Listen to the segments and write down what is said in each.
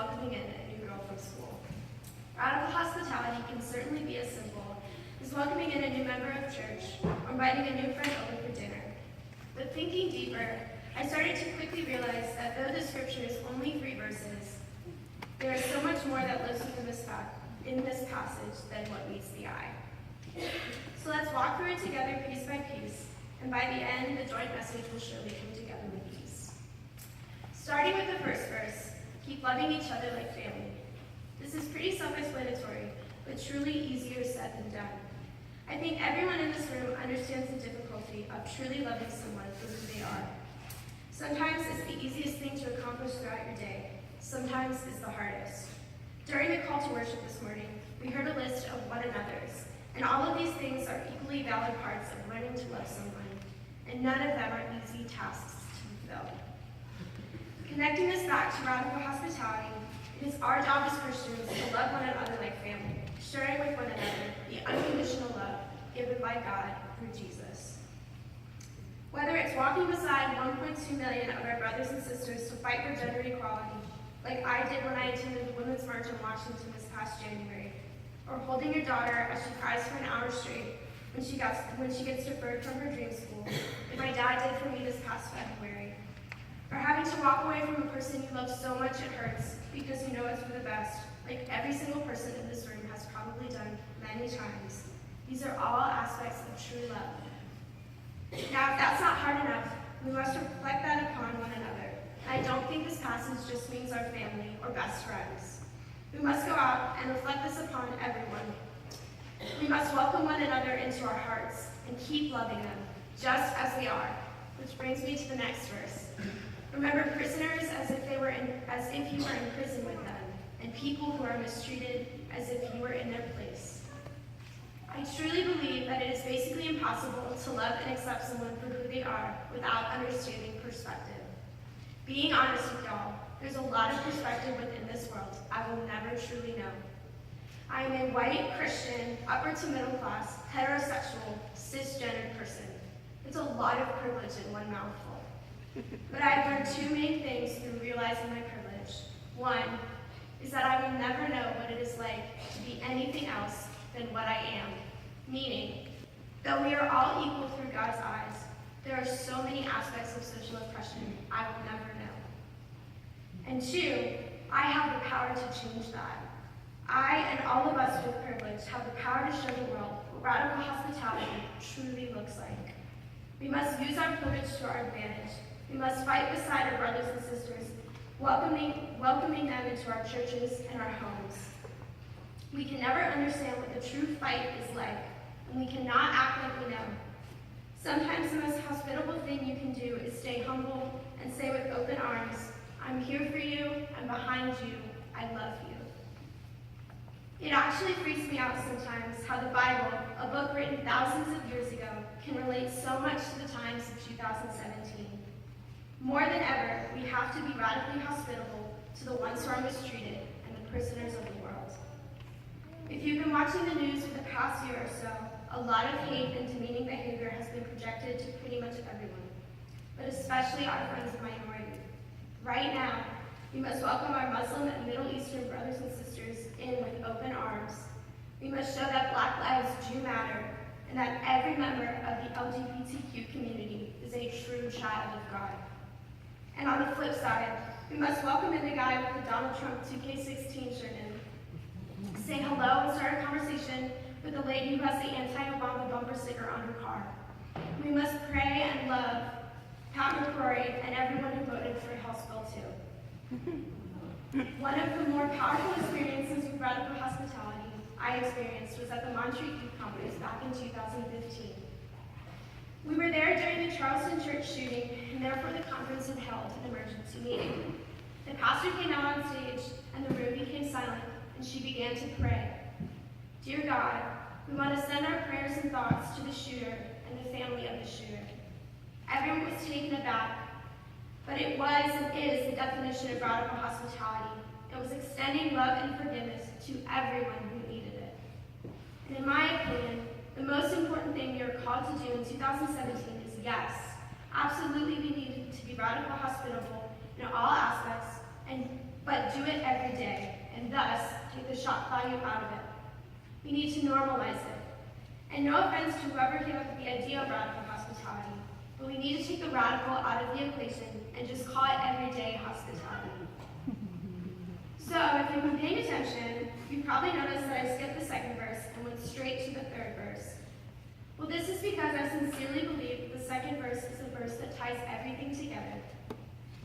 welcoming in a new girl from school. Radical hospitality can certainly be as simple as welcoming in a new member of church or inviting a new friend over for dinner. But thinking deeper, I started to quickly realize that though the scripture is only 3 verses, there is so much more that lives within in this passage than what meets the eye. So let's walk through it together piece by piece, and by the end, the joint message will surely come together with ease. Starting with the first verse, keep loving each other like family. This is pretty self-explanatory, but truly easier said than done. I think everyone in this room understands the difficulty of truly loving someone for who they are. Sometimes it's the easiest thing to accomplish throughout your day. Sometimes it's the hardest. During the call to worship this morning, we heard a list of one another's, and all of these things are equally valid parts of learning to love someone, and none of them are easy tasks to fulfill. Connecting this back to radical hospitality, it is our job as Christians to love one another like family, sharing with one another the unconditional love given by God through Jesus. Whether it's walking beside 1.2 million of our brothers and sisters to fight for gender equality, like I did when I attended the Women's March in Washington this past January, or holding your daughter as she cries for an hour straight when she gets deferred from her dream school, like my dad did for me this past February, or having to walk away from a person you love so much it hurts because you know it's for the best, like every single person in this room has probably done many times. These are all aspects of true love. Now, if that's not hard enough, we must reflect that upon one another. I don't think this passage just means our family or best friends. We must go out and reflect this upon everyone. We must welcome one another into our hearts and keep loving them, just as we are. Which brings me to the next verse. Remember prisoners as if you were in prison with them, and people who are mistreated as if you were in their place. I truly believe that it is basically impossible to love and accept someone for who they are without understanding perspective. Being honest with y'all, there's a lot of perspective within this world I will never truly know. I am a white, Christian, upper to middle class, heterosexual, cisgendered person. It's a lot of privilege in one mouthful. But I've learned 2 main things through realizing my privilege. One is that I will never know what it is like to be anything else than what I am. Meaning, though we are all equal through God's eyes, there are so many aspects of social oppression I will never know. And 2, I have the power to change that. I and all of us with privilege have the power to show the world what radical hospitality truly looks like. We must use our privilege to our advantage. We must fight beside our brothers and sisters, welcoming them into our churches and our homes. We can never understand what the true fight is like, and we cannot act like we know. Sometimes the most hospitable thing you can do is stay humble and say with open arms, I'm here for you, I'm behind you, I love you. It actually freaks me out sometimes how the Bible, a book written thousands of years ago, can relate so much to the times of 2017. More than ever, we have to be radically hospitable to the ones who are mistreated and the prisoners of the world. If you've been watching the news for the past year or so, a lot of hate and demeaning behavior has been projected to pretty much everyone, but especially our friends of minority. Right now, we must welcome our Muslim and Middle Eastern brothers and sisters in with open arms. We must show that Black lives do matter and that every member of the LGBTQ community is a true child of God. And on the flip side, we must welcome in the guy with the Donald Trump 2K16 shirt in. Say hello and start a conversation with the lady who has the anti-Obama bumper sticker on her car. We must pray and love Pat McCrory and everyone who voted for House Bill 2. One of the more powerful experiences with radical hospitality I experienced was at the Montreat Youth Conference back in 2015. We were there during the Charleston church shooting, and therefore the conference had held an emergency meeting. The pastor came out on stage, and the room became silent, and she began to pray. Dear God, we want to send our prayers and thoughts to the shooter and the family of the shooter. Everyone was taken aback, but it was and is the definition of radical hospitality. It was extending love and forgiveness to everyone who needed it. And in my opinion, the most important thing we are called to do in 2017 is yes, absolutely we need to be radical hospitable in all aspects, but do it every day, and thus take the shock value out of it. We need to normalize it. And no offense to whoever came up with the idea of radical hospitality, but we need to take the radical out of the equation and just call it everyday hospitality. So, if you've been paying attention, you've probably noticed that I skipped the second verse and went straight to the third verse. Well, this is because I sincerely believe that the second verse is the verse that ties everything together.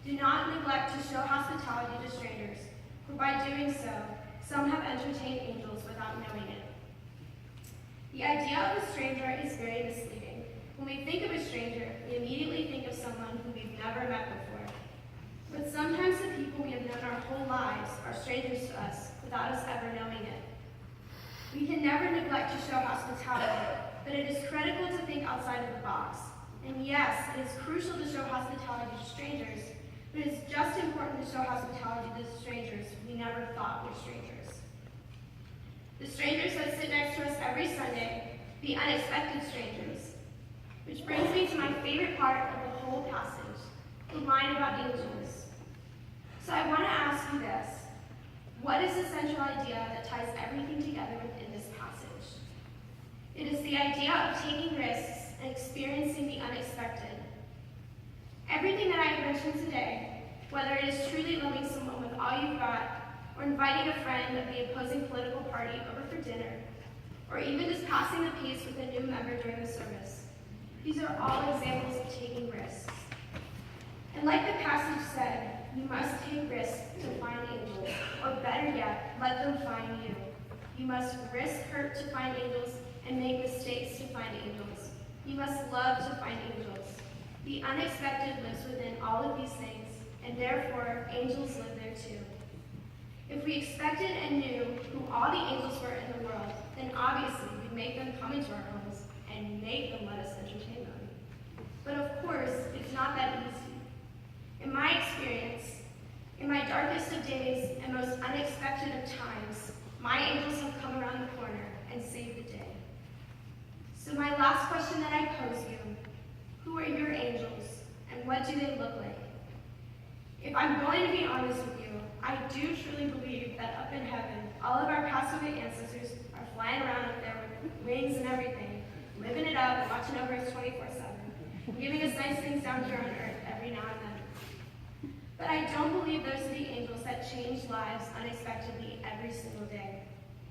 Do not neglect to show hospitality to strangers, for by doing so, some have entertained angels without knowing it. The idea of a stranger is very misleading. When we think of a stranger, we immediately think of someone who we've never met before. But sometimes the people we have known our whole lives are strangers to us without us ever knowing it. We can never neglect to show hospitality, but it is critical to think outside of the box. And yes, it is crucial to show hospitality to strangers, but it is just important to show hospitality to strangers we never thought were strangers. The strangers that sit next to us every Sunday, the unexpected strangers. Which brings me to my favorite part of the whole passage, the line about angels. So I want to ask you this. What is the central idea that ties everything together within this passage? It is the idea of taking risks and experiencing the unexpected. Everything that I have mentioned today, whether it is truly loving someone with all you've got, or inviting a friend of the opposing political party over for dinner, or even just passing the peace with a new member during the service, these are all examples of taking risks. And like the passage said, you must take risks to find angels, or better yet, let them find you. You must risk hurt to find angels and make mistakes to find angels. You must love to find angels. The unexpected lives within all of these things, and therefore angels live there too. If we expected and knew who all the angels were in the world, then obviously we'd make them come into our homes and make them let us entertain them. But of course, it's not that easy. In my experience, in my darkest of days and most unexpected of times, my angels have come around the corner and saved the day. So my last question that I pose you, who are your angels and what do they look like? If I'm going to be honest with you, I do truly believe that up in heaven, all of our passed away ancestors are flying around up there with wings and everything, living it up and watching over us 24/7, giving us nice things down here on earth every now and then. But I don't believe those are the angels that change lives unexpectedly every single day.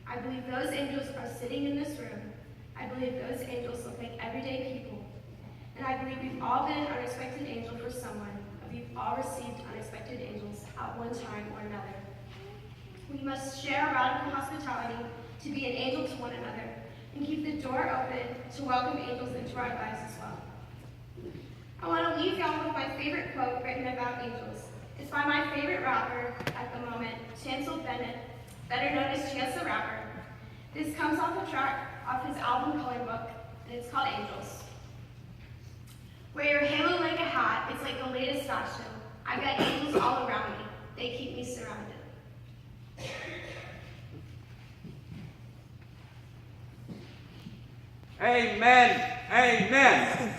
I believe those angels are sitting in this room. I believe those angels look like everyday people. And I believe we've all been an unexpected angel for someone, and we've all received unexpected angels at one time or another. We must share radical hospitality to be an angel to one another, and keep the door open to welcome angels into our lives as well. I want to leave y'all with my favorite quote written about angels. It's by my favorite rapper at the moment, Chancel Bennett, better known as Chance the Rapper. This comes off a track off his album Color Book, and it's called Angels. Wear your halo like a hat, it's like the latest fashion. I've got angels all around me, they keep me surrounded. Amen, amen.